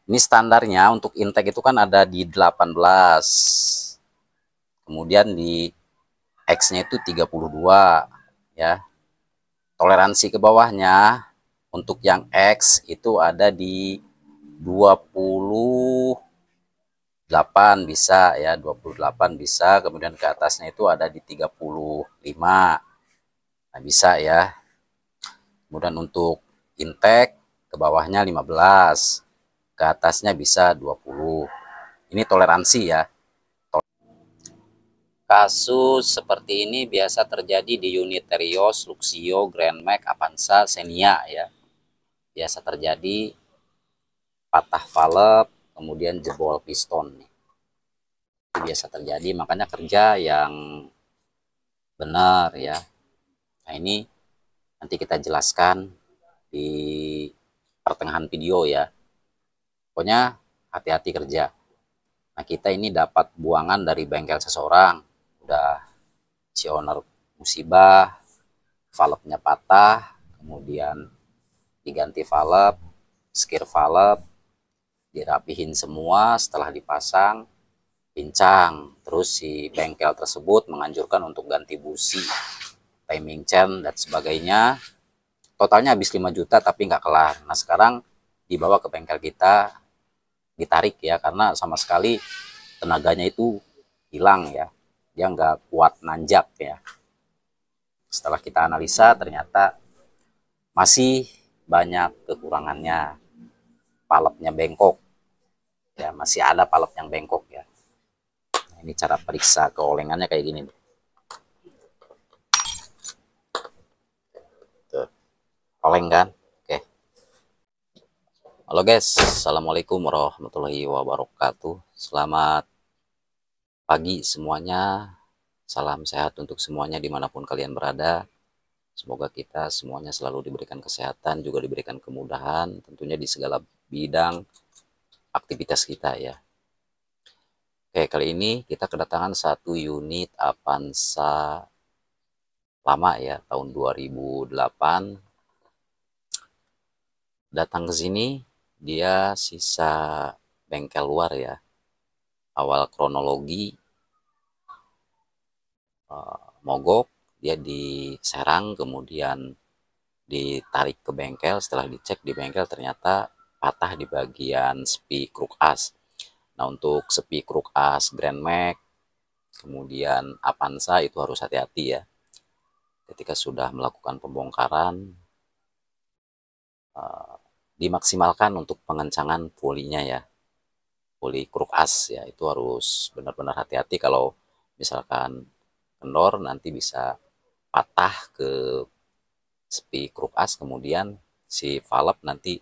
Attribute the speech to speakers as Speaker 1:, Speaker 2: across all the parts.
Speaker 1: Ini standarnya untuk intake itu kan ada di 18. Kemudian di X-nya itu 32 ya. Toleransi ke bawahnya untuk yang X itu ada di 28 bisa ya, 28 bisa. Kemudian ke atasnya itu ada di 35. Nah, bisa ya. Kemudian untuk intake ke bawahnya 15, ke atasnya bisa 20. Ini toleransi ya. Kasus seperti ini biasa terjadi di unit Terios, Luxio, Grand Max, Avanza, Xenia ya. Biasa terjadi patah valve, kemudian jebol piston. Itu biasa terjadi, makanya kerja yang benar ya. Nah, ini nanti kita jelaskan di pertengahan video ya. Pokoknya hati-hati kerja. Nah, kita ini dapat buangan dari bengkel seseorang. Udah si owner musibah, valve-nya patah, kemudian diganti valve, skir valve, dirapihin semua. Setelah dipasang, pincang. Terus si bengkel tersebut menganjurkan untuk ganti busi, timing chain, dan sebagainya. Totalnya habis 5 juta tapi nggak kelar. Nah, sekarang dibawa ke bengkel kita, ditarik ya, karena sama sekali tenaganya itu hilang ya. Dia nggak kuat nanjak ya. Setelah kita analisa ternyata masih banyak kekurangannya. Palepnya bengkok ya, masih ada palep yang bengkok ya. Nah, ini cara periksa keolengannya kayak gini. Tuh, oleng kan? Oke. Halo guys, assalamualaikum warahmatullahi wabarakatuh. Selamat pagi semuanya, salam sehat untuk semuanya dimanapun kalian berada. Semoga kita semuanya selalu diberikan kesehatan, juga diberikan kemudahan, tentunya di segala bidang aktivitas kita ya. Oke, kali ini kita kedatangan satu unit Avanza lama ya, tahun 2008. Datang ke sini, dia sisa bengkel luar ya. Awal kronologi mogok, dia diserang, kemudian ditarik ke bengkel. Setelah dicek di bengkel ternyata patah di bagian sepi kruk as. Nah, untuk sepi kruk as Grand Max, kemudian Avanza itu harus hati-hati ya. Ketika sudah melakukan pembongkaran, dimaksimalkan untuk pengencangan pulinya ya. Puli kruk as ya, itu harus benar-benar hati-hati. Kalau misalkan kendor nanti bisa patah ke sepi kruk as, kemudian si valve nanti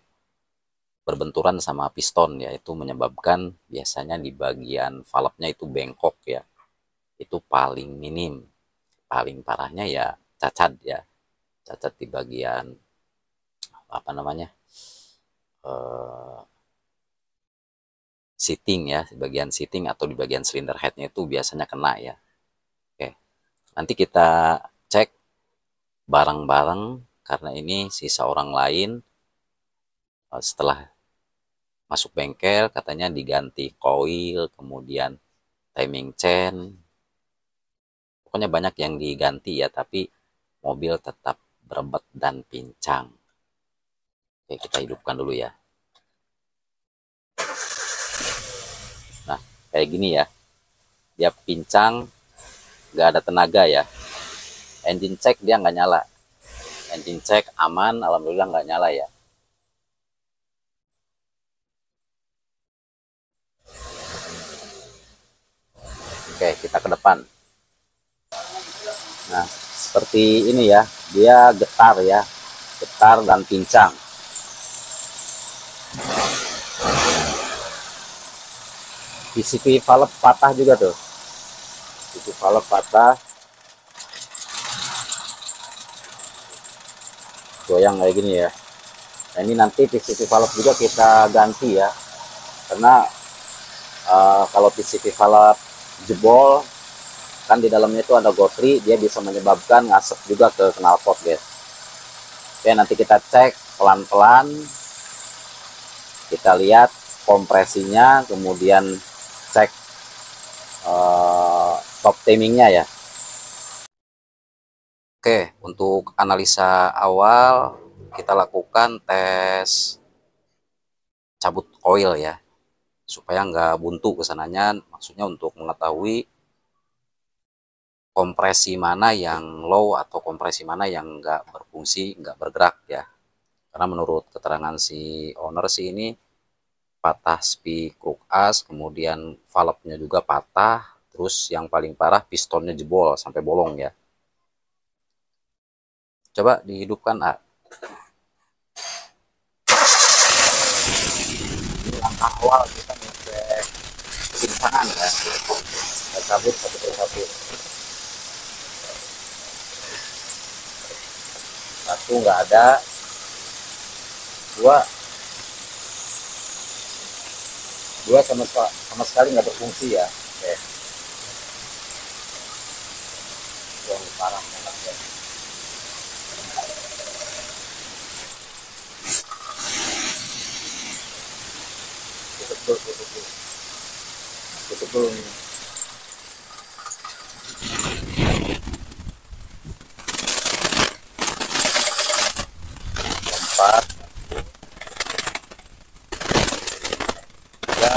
Speaker 1: berbenturan sama piston ya, itu menyebabkan biasanya di bagian valve-nya itu bengkok ya. Itu paling minim. Paling parahnya ya cacat ya, cacat di bagian apa namanya, seating ya, di bagian seating atau di bagian silinder headnya itu biasanya kena ya. Oke, nanti kita cek bareng-bareng karena ini sisa orang lain. Setelah masuk bengkel katanya diganti koil, kemudian timing chain, pokoknya banyak yang diganti ya, tapi mobil tetap berebet dan pincang. Oke, kita hidupkan dulu ya. Nah, kayak gini ya, dia pincang, nggak ada tenaga ya. Engine check dia nggak nyala, engine check aman, alhamdulillah nggak nyala ya. Oke, kita ke depan. Nah, seperti ini ya, dia getar ya, getar dan pincang. PCV valve patah juga tuh, PCV valve patah, goyang kayak gini ya. Nah, ini nanti PCV valve juga kita ganti ya, karena kalau PCV valve jebol kan di dalamnya itu ada gotri, dia bisa menyebabkan ngasep juga ke knalpot guys. Oke, nanti kita cek pelan-pelan, Kita lihat kompresinya, kemudian cek top timingnya ya. Oke, untuk analisa awal kita lakukan tes cabut koil ya, supaya nggak buntu kesananya. Maksudnya untuk mengetahui kompresi mana yang low atau kompresi mana yang nggak berfungsi, nggak bergerak ya. Karena menurut keterangan si owner sih ini patah speed crook as, kemudian valve-nya juga patah, terus yang paling parah pistonnya jebol sampai bolong ya. Coba dihidupkan A. Langkah awal kita ngecek kekencangan ya. Kita cabut satu persatu. Satu nggak ada, dua sama sekali nggak berfungsi ya. Oke, yang parah banget ya. Tutup dulu, tutup dulu, tutup dulu nih. Empat, tiga,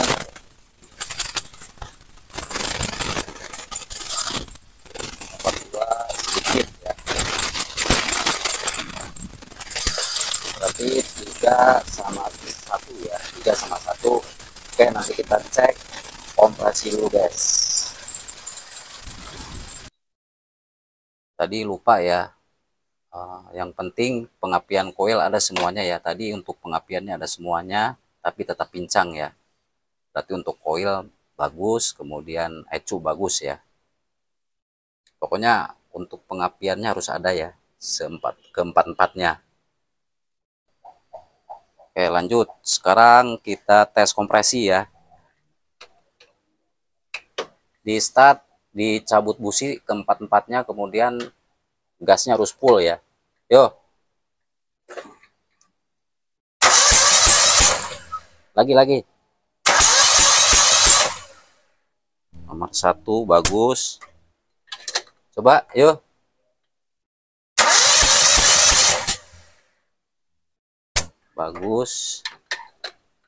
Speaker 1: empat dua sedikit ya. Berarti 3 sama 1 ya, 3 sama 1. Oke, nanti kita cek kompresi dulu guys. Tadi lupa ya, yang penting pengapian koil ada semuanya ya. Tadi untuk pengapiannya ada semuanya, tapi tetap pincang ya. Berarti untuk koil bagus, kemudian ECU bagus ya. Pokoknya untuk pengapiannya harus ada ya, keempat-empatnya. Oke, lanjut. Sekarang kita tes kompresi ya. Di start, dicabut busi keempat-empatnya, kemudian gasnya harus full ya. Yo. Lagi. Nomor 1 bagus. Coba, yuk. Bagus.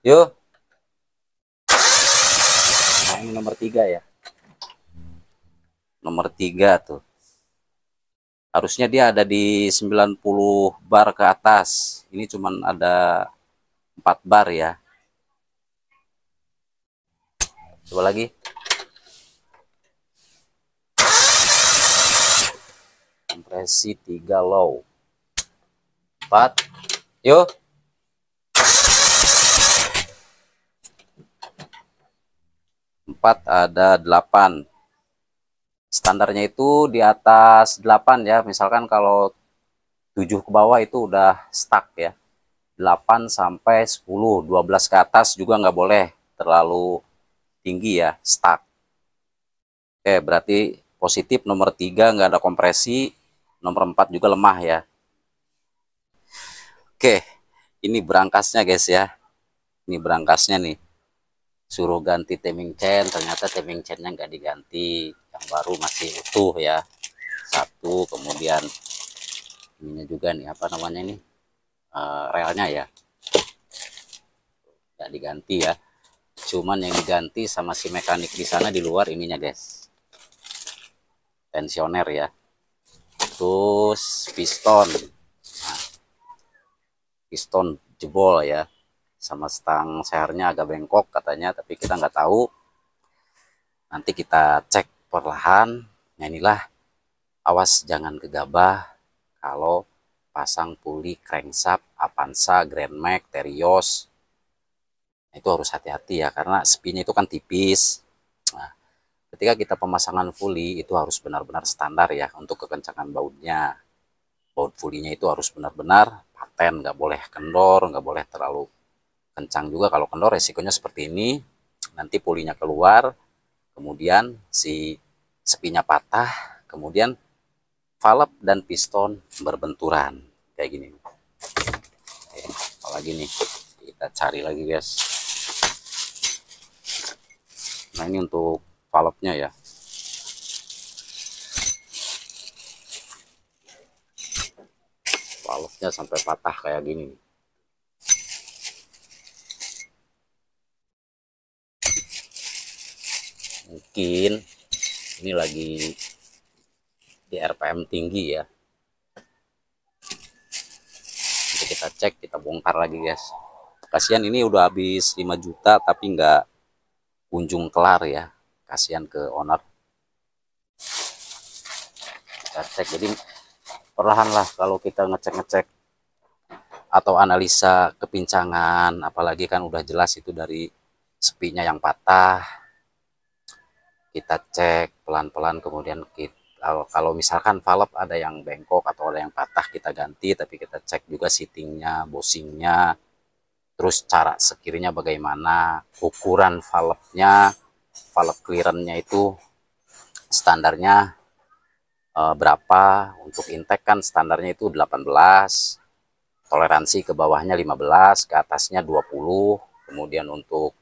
Speaker 1: Yuk. Nah, ini nomor 3 ya. Nomor 3 tuh. Harusnya dia ada di 90 bar ke atas. Ini cuman ada 4 bar ya. Coba lagi. Kompresi 3 low. 4. Yuk. 4 ada 8. Standarnya itu di atas 8 ya. Misalkan kalau 7 ke bawah itu udah stuck ya. 8 sampai 10, 12 ke atas juga nggak boleh terlalu tinggi ya, stuck. Oke, berarti positif nomor 3 nggak ada kompresi, nomor 4 juga lemah ya. Oke, ini berangkasnya guys ya. Ini berangkasnya nih. Suruh ganti timing chain, ternyata timing chainnya nggak diganti. Yang baru masih utuh ya. Satu, kemudian ininya juga nih, apa namanya ini, relnya ya. Nggak diganti ya. Cuman yang diganti sama si mekanik di sana di luar ininya guys. Tensioner ya. Terus piston. Nah, piston jebol ya. Sama stang sehernya agak bengkok katanya, tapi kita nggak tahu. Nanti kita cek perlahan. Nah, inilah, awas jangan gegabah kalau pasang puli crankshaft Avanza, Grand Max, Terios. Itu harus hati-hati ya, karena spinnya itu kan tipis. Nah, ketika kita pemasangan puli itu harus benar-benar standar ya untuk kekencangan bautnya. Baut pulinya itu harus benar-benar paten, nggak boleh kendor, nggak boleh terlalu kencang juga. Kalau kendor resikonya seperti ini, nanti pulinya keluar, kemudian si sepinya patah, kemudian valve dan piston berbenturan kayak gini. Oke, apalagi nih, kita cari lagi guys. Nah ini untuk valve-nya ya. Valve-nya sampai patah kayak gini. Mungkin ini lagi di RPM tinggi ya. Nanti kita cek, kita bongkar lagi guys. Kasihan ini udah habis 5 juta tapi nggak kunjung kelar ya. Kasihan ke owner. Kita cek, jadi perlahan lah kalau kita ngecek-ngecek atau analisa kepincangan, apalagi kan udah jelas itu dari sepinya yang patah. Kita cek pelan-pelan, kemudian kita, kalau misalkan valve ada yang bengkok atau ada yang patah kita ganti, tapi kita cek juga seatingnya, bosingnya, terus cara sekiranya bagaimana, ukuran valve-nya, valve clearance-nya itu standarnya berapa. Untuk intake kan standarnya itu 18, toleransi ke bawahnya 15, ke atasnya 20. Kemudian untuk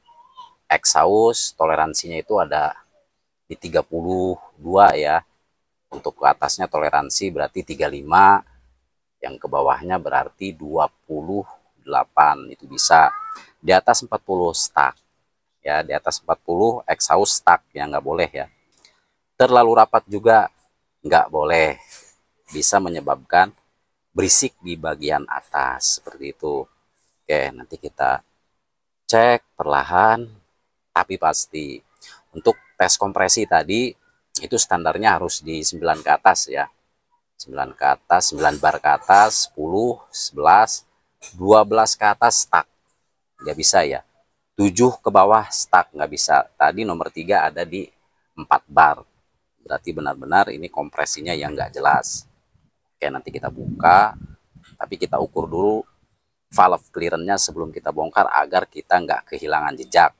Speaker 1: exhaust toleransinya itu ada di 32 ya. Untuk ke atasnya toleransi berarti 35, yang ke bawahnya berarti 28. Itu bisa. Di atas 40 stuck ya, di atas 40 exhaust stuck ya, nggak boleh ya. Terlalu rapat juga nggak boleh, bisa menyebabkan berisik di bagian atas seperti itu. Oke, nanti kita cek perlahan tapi pasti. Untuk tes kompresi tadi itu standarnya harus di 9 ke atas ya, 9 ke atas, 9 bar ke atas, 10, 11, 12 ke atas stuck nggak bisa ya, 7 ke bawah stuck nggak bisa. Tadi nomor 3 ada di 4 bar, berarti benar-benar ini kompresinya yang nggak jelas. Oke, nanti kita buka, tapi kita ukur dulu valve clearance-nya sebelum kita bongkar agar kita nggak kehilangan jejak.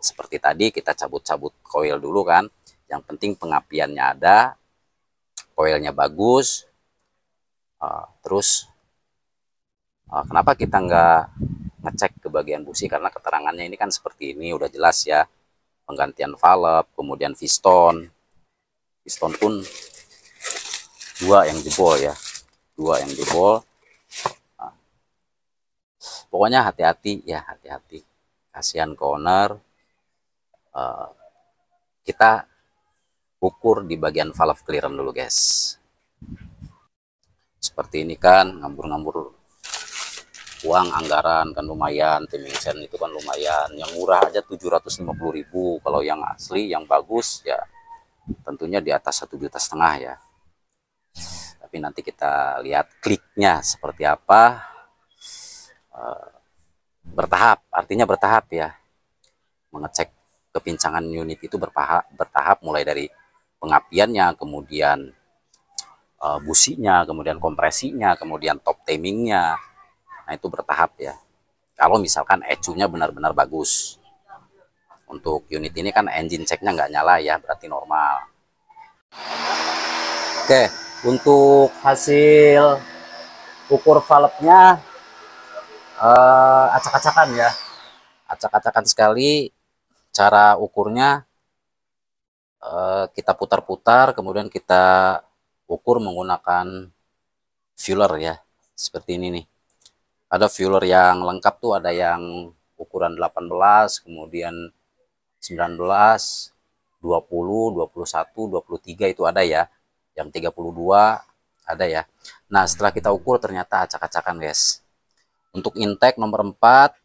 Speaker 1: Seperti tadi kita cabut-cabut coil dulu kan, yang penting pengapiannya ada, coilnya bagus. Terus kenapa kita nggak ngecek ke bagian busi, karena keterangannya ini kan seperti ini udah jelas ya, penggantian valve, kemudian piston pun 2 yang jebol ya, 2 yang jebol. Pokoknya hati-hati ya, hati-hati, kasihan ke owner. Kita ukur di bagian valve clearance dulu guys. Seperti ini kan, ngambur-ngambur uang anggaran kan lumayan, tim Vincent itu kan lumayan, yang murah aja 750.000, kalau yang asli yang bagus ya tentunya di atas 1,5 juta ya. Tapi nanti kita lihat kliknya seperti apa. Bertahap, artinya bertahap ya, mengecek kepincangan unit itu bertahap, mulai dari pengapiannya, kemudian businya, kemudian kompresinya, kemudian top timingnya. Nah itu bertahap ya, kalau misalkan ECU-nya benar-benar bagus. Untuk unit ini kan engine check-nya nggak nyala ya, berarti normal. Oke, untuk hasil ukur valve-nya acak-acakan ya, acak-acakan sekali. Cara ukurnya kita putar-putar, kemudian kita ukur menggunakan fueler ya, seperti ini nih. Ada fueler yang lengkap tuh, ada yang ukuran 18, kemudian 19, 20, 21, 23 itu ada ya, yang 32 ada ya. Nah setelah kita ukur ternyata acak-acakan guys. Untuk intake nomor 4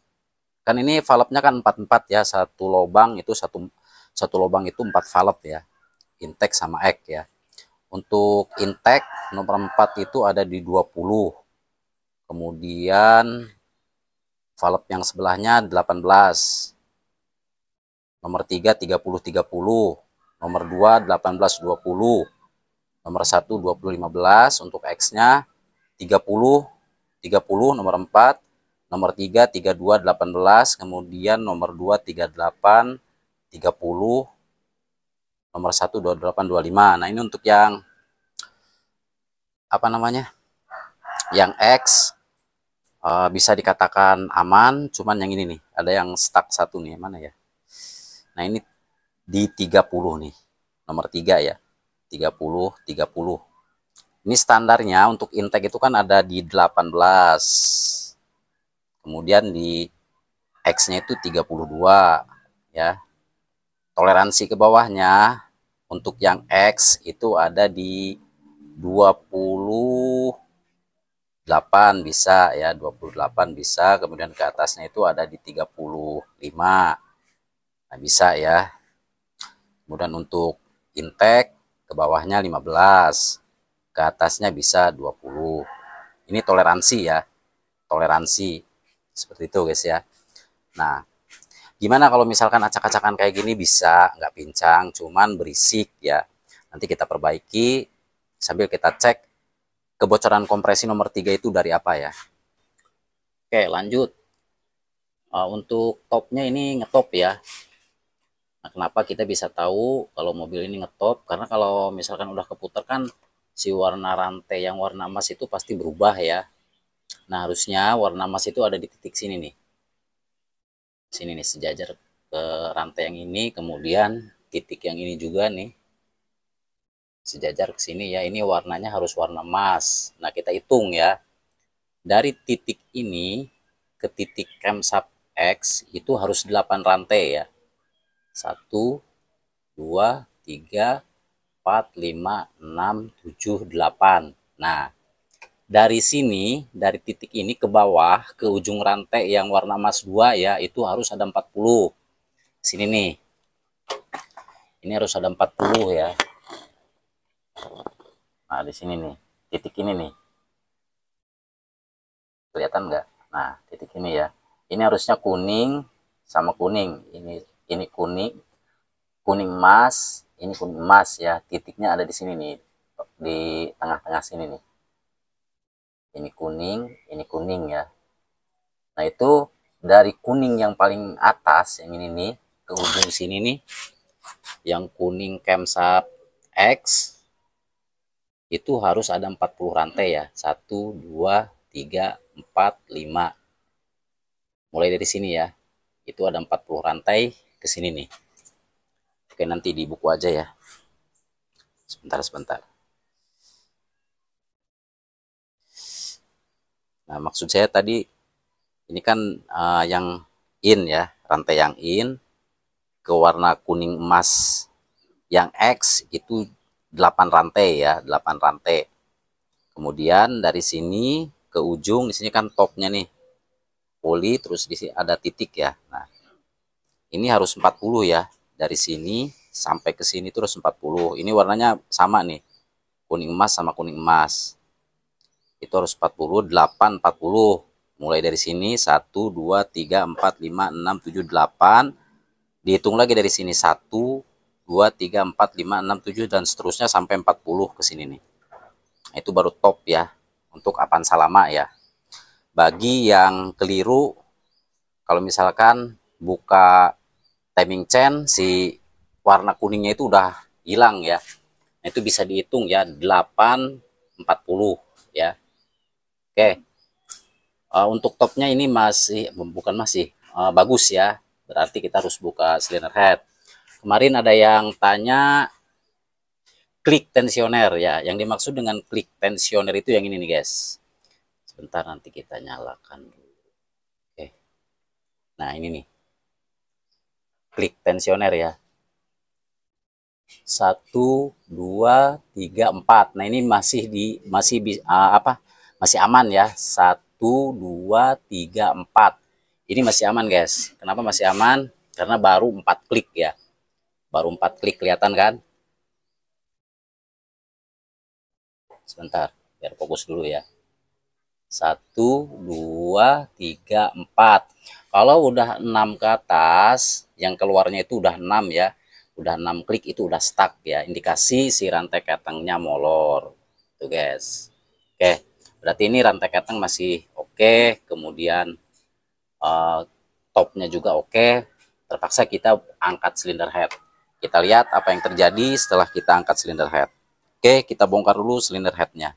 Speaker 1: kan, ini valve-nya kan 44 ya, satu lubang itu satu lubang itu 4 valve ya, intake sama ek ya. Untuk intake nomor 4 itu ada di 20, kemudian valve yang sebelahnya 18, nomor 3 30 30, nomor 2 18 20, nomor 1 20 15, untuk X-nya 30 30, nomor 4, nomor 3 32 18, kemudian nomor 2 38 30, nomor 1 28 25. Nah, ini untuk yang apa namanya? Yang X bisa dikatakan aman, cuman yang ini nih, ada yang stuck satu nih, mana ya? Nah ini di 30 nih, nomor 3 ya, 30, 30. Ini standarnya untuk intake itu kan ada di 18, kemudian di X-nya itu 32 ya. Toleransi ke bawahnya untuk yang X itu ada di 28 bisa ya, 28 bisa, kemudian ke atasnya itu ada di 35. Nah, bisa ya. Kemudian untuk intake ke bawahnya 15, ke atasnya bisa 20. Ini toleransi ya. Toleransi. Seperti itu guys ya. Nah, gimana kalau misalkan acak-acakan kayak gini? Bisa, nggak pincang, cuman berisik ya. Nanti kita perbaiki sambil kita cek kebocoran kompresi nomor 3 itu dari apa ya. Oke, lanjut. Untuk topnya ini ngetop ya. Nah, kenapa kita bisa tahu kalau mobil ini ngetop? Karena kalau misalkan udah keputar kan si warna rantai yang warna emas itu pasti berubah ya. Nah, harusnya warna emas itu ada di titik sini nih. Sini nih, sejajar ke rantai yang ini, kemudian titik yang ini juga nih. Sejajar ke sini ya. Ini warnanya harus warna emas. Nah, kita hitung ya. Dari titik ini ke titik camshaft X itu harus 8 rantai ya. 1, 2, 3, 4, 5, 6, 7, 8. Nah, dari sini, dari titik ini ke bawah, ke ujung rantai yang warna emas 2 ya, itu harus ada 40. Sini nih. Ini harus ada 40 ya. Nah, di sini nih. Titik ini nih. Kelihatan nggak? Nah, titik ini ya. Ini harusnya kuning sama kuning. Ini kuning, kuning emas, ini kuning emas ya. Titiknya ada di sini nih, di tengah-tengah sini nih. Ini kuning ya. Nah, itu dari kuning yang paling atas, yang ini nih, ke ujung sini nih, yang kuning camshaft X, itu harus ada 40 rantai ya. 1, 2, 3, 4, 5. Mulai dari sini ya. Itu ada 40 rantai ke sini nih. Oke, nanti di buku aja ya. Sebentar. Nah, maksud saya tadi ini kan yang in ya, rantai yang in ke warna kuning emas. Yang X itu 8 rantai ya, 8 rantai. Kemudian dari sini ke ujung, di sini kan topnya nih. Poli, terus di sini ada titik ya. Nah, ini harus 40 ya. Dari sini sampai ke sini terus 40. Ini warnanya sama nih. Kuning emas sama kuning emas. Itu harus 40, 8, 40. Mulai dari sini 1, 2, 3, 4, 5, 6, 7, 8. Dihitung lagi dari sini 1, 2, 3, 4, 5, 6, 7, dan seterusnya sampai 40 ke sini nih. Itu baru top ya. Untuk Avanza lama ya. Bagi yang keliru, kalau misalkan buka timing chain, si warna kuningnya itu udah hilang ya. Nah, itu bisa dihitung ya, 8, 40 ya. Oke. Untuk topnya ini masih bagus ya. Berarti kita harus buka cylinder head. Kemarin ada yang tanya klik tensioner ya. Yang dimaksud dengan klik tensioner itu yang ini nih guys. Sebentar, nanti kita nyalakan dulu. Oke. Nah, ini nih. Klik tensioner ya. 1, 2, 3, 4. Nah, ini masih aman ya. 1, 2, 3, 4. Ini masih aman guys. Kenapa masih aman? Karena baru 4 klik ya. Baru 4 klik, kelihatan kan? Sebentar, biar fokus dulu ya. 1, 2, 3, 4. Kalau udah 6 ke atas, yang keluarnya itu udah 6 ya. Udah 6 klik itu udah stuck ya. Indikasi si rantai ketengnya molor. Tuh guys. Oke, berarti ini rantai keteng masih oke. Kemudian topnya juga oke. Terpaksa kita angkat cylinder head. Kita lihat apa yang terjadi setelah kita angkat cylinder head. Oke, kita bongkar dulu cylinder headnya.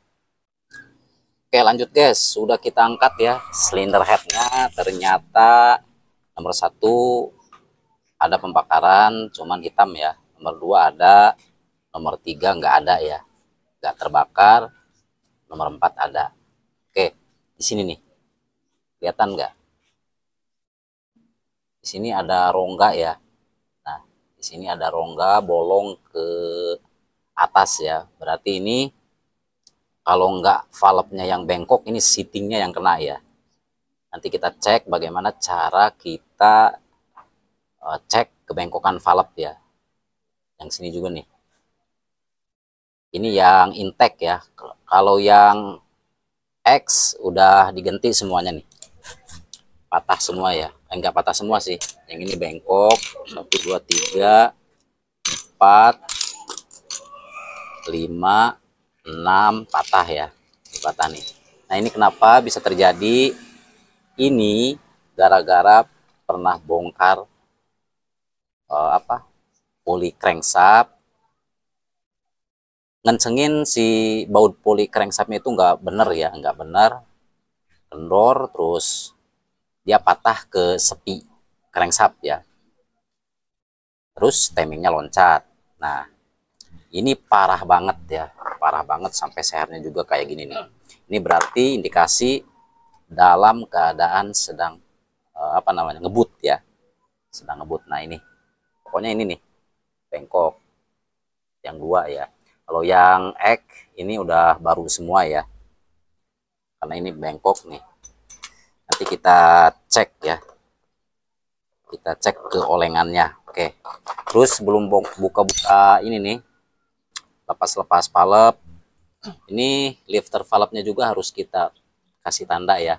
Speaker 1: Oke, lanjut guys, sudah kita angkat ya silinder headnya. Ternyata nomor 1 ada pembakaran cuman hitam ya, nomor 2 ada, nomor 3 nggak ada ya, nggak terbakar, nomor 4 ada. Oke, di sini nih kelihatan nggak, di sini ada rongga ya. Nah, di sini ada rongga bolong ke atas ya, berarti ini kalau nggak valve-nya yang bengkok, ini seatingnya yang kena ya. Nanti kita cek bagaimana cara kita cek kebengkokan valve ya. Yang sini juga nih, ini yang intake ya. Kalau yang X udah diganti semuanya nih, patah semua ya. Enggak patah semua sih, yang ini bengkok. 1 2 3 4 5 6 patah ya, patah nih. Nah, ini kenapa bisa terjadi? Ini gara-gara pernah bongkar poli crankshaft, ngencengin si baut poli crankshaftnya itu nggak bener ya, nggak bener, kendor, terus dia patah ke sepi crankshaft ya, terus timingnya loncat. Nah, ini parah banget ya, parah banget sampai sehernya juga kayak gini nih. Ini berarti indikasi dalam keadaan sedang ngebut ya, sedang ngebut. Nah, ini pokoknya ini nih bengkok yang 2 ya. Kalau yang X ini udah baru semua ya, karena ini bengkok nih. Nanti kita cek ya, kita cek ke olengannya. Oke, terus sebelum buka-buka ini nih, lepas-lepas valve, ini lifter valve-nya juga harus kita kasih tanda ya,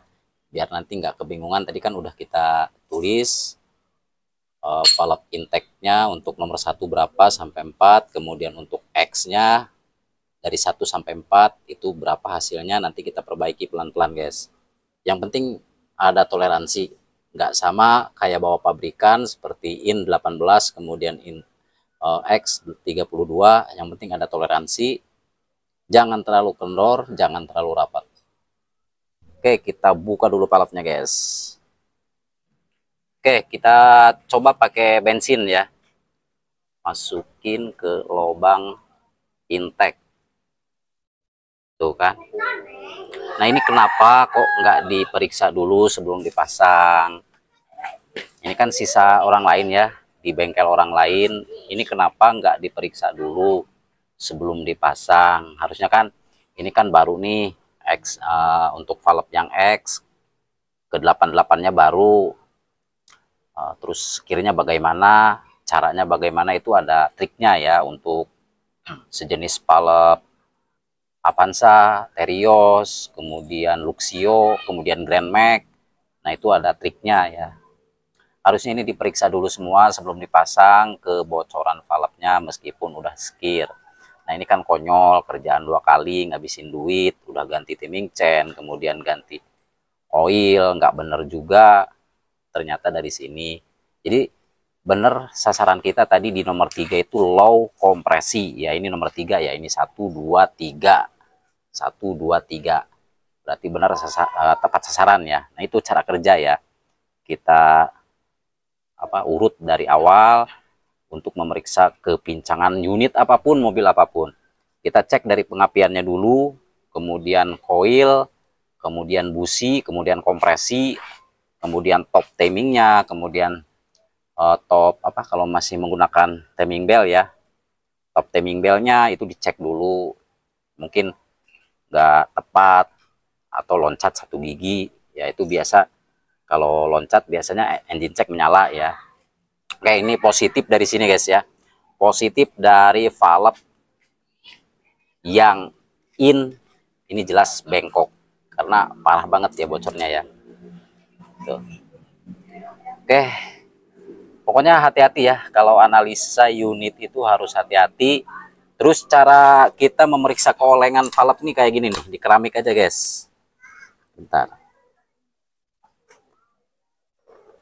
Speaker 1: biar nanti nggak kebingungan. Tadi kan udah kita tulis valve intake-nya untuk nomor 1 berapa sampai 4, kemudian untuk X-nya dari 1 sampai 4 itu berapa hasilnya, nanti kita perbaiki pelan-pelan guys. Yang penting ada toleransi, nggak sama kayak bawa pabrikan seperti IN 18 kemudian IN X 32. Yang penting ada toleransi, jangan terlalu kendor, jangan terlalu rapat. Oke, kita buka dulu valve-nya guys. Oke, kita coba pakai bensin ya, masukin ke lubang intake tuh kan. Nah, ini kenapa kok nggak diperiksa dulu sebelum dipasang? Ini kan sisa orang lain ya, di bengkel orang lain. Ini kenapa nggak diperiksa dulu sebelum dipasang? Harusnya kan ini kan baru nih X, untuk valve yang X ke 88-nya baru. Terus kirinya bagaimana, caranya bagaimana, itu ada triknya ya untuk sejenis valve Avanza, Terios, kemudian Luxio, kemudian Grand Max. Nah, itu ada triknya ya. Harusnya ini diperiksa dulu semua sebelum dipasang kebocoran valve-nya meskipun udah skir. Nah, ini kan konyol, kerjaan 2 kali, ngabisin duit, udah ganti timing chain, kemudian ganti oil, nggak bener juga. Ternyata dari sini. Jadi bener sasaran kita tadi di nomor 3 itu low kompresi ya. Ini nomor 3 ya, ini 1 2 3 1 2 3, berarti benar tepat sasaran ya. Nah, itu cara kerja ya, kita urut dari awal untuk memeriksa kepincangan unit apapun, mobil apapun. Kita cek dari pengapiannya dulu, kemudian coil, kemudian busi, kemudian kompresi, kemudian top timingnya, kemudian top kalau masih menggunakan timing bell ya, top timing bellnya itu dicek dulu, mungkin nggak tepat atau loncat 1 gigi ya. Itu biasa kalau loncat biasanya engine check menyala ya. Oke, ini positif dari sini guys ya, positif dari valve yang ini jelas bengkok karena parah banget ya bocornya ya. Tuh. Oke, pokoknya hati-hati ya, kalau analisa unit itu harus hati-hati. Terus cara kita memeriksa keolengan valve ini kayak gini nih, di keramik aja guys. Bentar.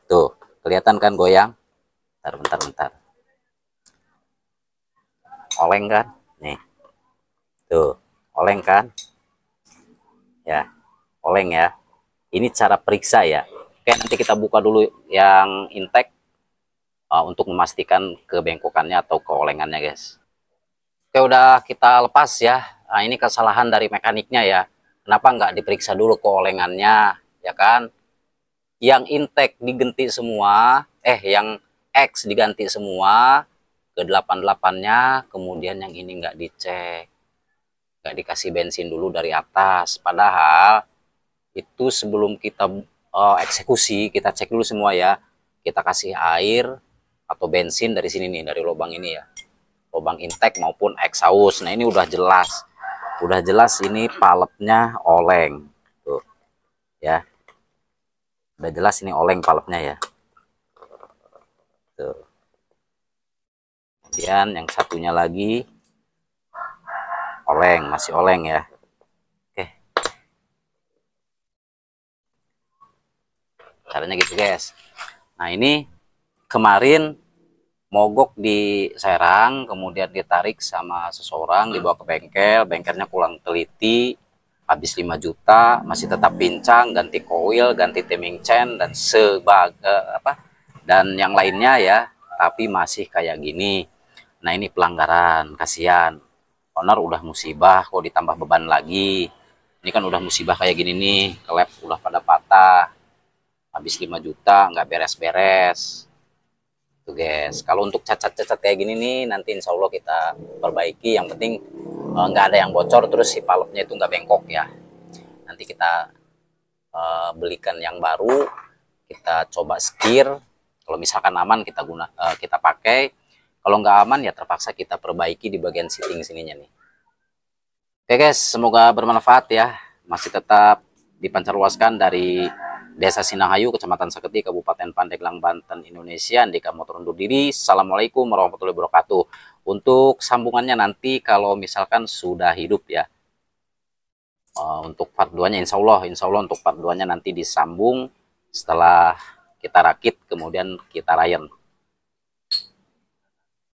Speaker 1: Tuh, kelihatan kan goyang? Bentar. Oleng kan? Nih. Tuh, oleng kan? Ya. oleng ya. Ini cara periksa ya. Oke, nanti kita buka dulu yang intake untuk memastikan kebengkokannya atau keolengannya guys. Oke, udah kita lepas ya. Nah, ini kesalahan dari mekaniknya ya. Kenapa nggak diperiksa dulu keolengannya, ya kan? Yang intake diganti semua, yang X diganti semua, ke 88-nya, kemudian yang ini nggak dicek. Nggak dikasih bensin dulu dari atas. Padahal, itu sebelum kita eksekusi, kita cek dulu semua ya. Kita kasih air atau bensin dari sini nih, dari lubang ini ya. Lubang intake maupun exhaust. Nah, ini udah jelas. Udah jelas ini palepnya oleng. Tuh. Ya. Udah jelas ini oleng palepnya ya. Tuh. Kemudian yang satunya lagi oleng, masih oleng ya. Oke. Caranya gitu guys. Nah, ini kemarin mogok di Serang, kemudian ditarik sama seseorang, dibawa ke bengkel, bengkelnya kurang teliti, habis 5 juta, masih tetap pincang, ganti koil, ganti timing chain, dan dan yang lainnya ya, tapi masih kayak gini. Nah, ini pelanggaran, kasihan. Owner udah musibah, kok ditambah beban lagi. Ini kan udah musibah kayak gini nih, klep udah pada patah, habis 5 juta, nggak beres-beres. Tuh guys, kalau untuk cacat-cacat kayak gini nih, nanti insya Allah kita perbaiki. Yang penting nggak ada yang bocor, terus si palepnya itu nggak bengkok ya. Nanti kita belikan yang baru, kita coba setir. Kalau misalkan aman kita pakai. Kalau nggak aman ya terpaksa kita perbaiki di bagian seating sininya nih. Oke guys, semoga bermanfaat ya. Masih tetap dipancarluaskan dari Desa Sinahayu, Kecamatan Saketi, Kabupaten Pandeglang, Banten, Indonesia. Andika motor undur diri. Assalamualaikum warahmatullahi wabarakatuh. Untuk sambungannya nanti kalau misalkan sudah hidup ya. Untuk part 2-nya insya Allah untuk part 2-nya nanti disambung setelah kita rakit kemudian kita rayen.